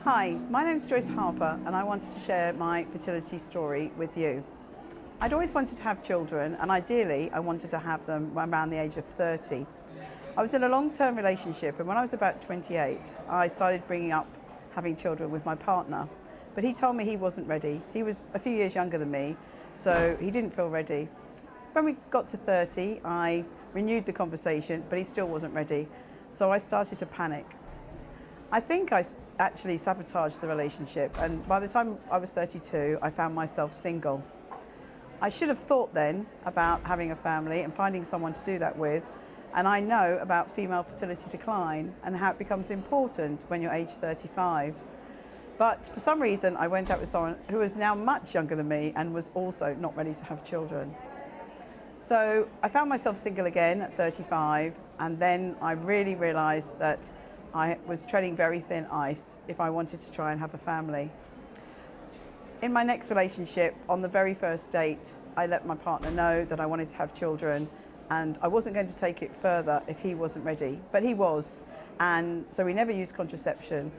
Hi, my name's Joyce Harper and I wanted to share my fertility story with you. I'd always wanted to have children and ideally I wanted to have them around the age of 30. I was in a long-term relationship and when I was about 28 I started bringing up having children with my partner, but he told me he wasn't ready. He was a few years younger than me, so he didn't feel ready. When we got to 30 I renewed the conversation, but he still wasn't ready, so I started to panic. I think I actually sabotaged the relationship, and by the time I was 32, I found myself single. I should have thought then about having a family and finding someone to do that with, and I know about female fertility decline and how it becomes important when you're age 35. But for some reason, I went out with someone who was now much younger than me and was also not ready to have children. So I found myself single again at 35, and then I really realised that I was treading very thin ice if I wanted to try and have a family. In my next relationship, on the very first date, I let my partner know that I wanted to have children and I wasn't going to take it further if he wasn't ready, but he was. And so we never used contraception,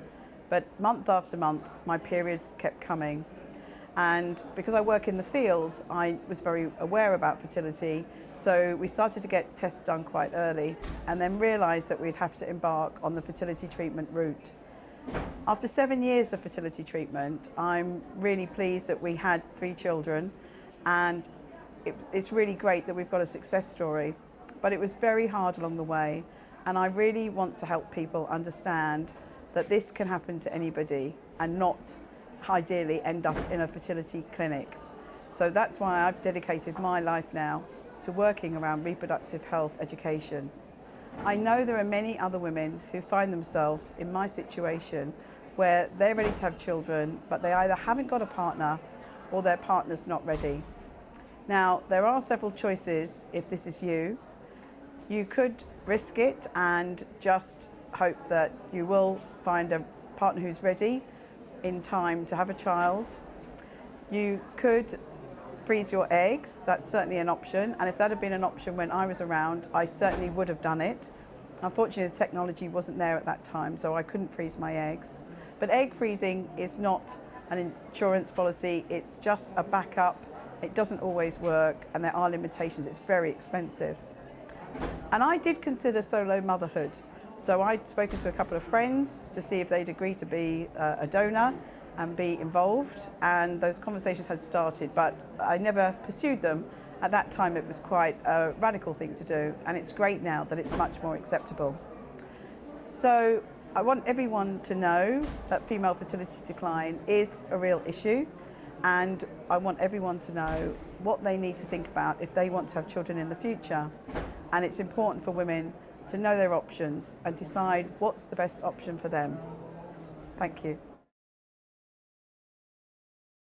but month after month, my periods kept coming. And because I work in the field, I was very aware about fertility, so we started to get tests done quite early and then realised that we'd have to embark on the fertility treatment route. After 7 years of fertility treatment, I'm really pleased that we had 3 children, and it's really great that we've got a success story, but it was very hard along the way, and I really want to help people understand that this can happen to anybody and not ideally end up in a fertility clinic. So that's why I've dedicated my life now to working around reproductive health education. I know there are many other women who find themselves in my situation where they're ready to have children, but they either haven't got a partner or their partner's not ready. Now, there are several choices if this is you. You could risk it and just hope that you will find a partner who's ready in time to have a child. You could freeze your eggs, that's certainly an option, and if that had been an option when I was around, I certainly would have done it. Unfortunately, the technology wasn't there at that time, so I couldn't freeze my eggs. But egg freezing is not an insurance policy, it's just a backup. It doesn't always work, and there are limitations. It's very expensive. And I did consider solo motherhood. So I'd spoken to a couple of friends to see if they'd agree to be a donor and be involved, and those conversations had started, but I never pursued them. At that time it was quite a radical thing to do, and it's great now that it's much more acceptable. So I want everyone to know that female fertility decline is a real issue, and I want everyone to know what they need to think about if they want to have children in the future. And it's important for women to know their options and decide what's the best option for them. Thank you.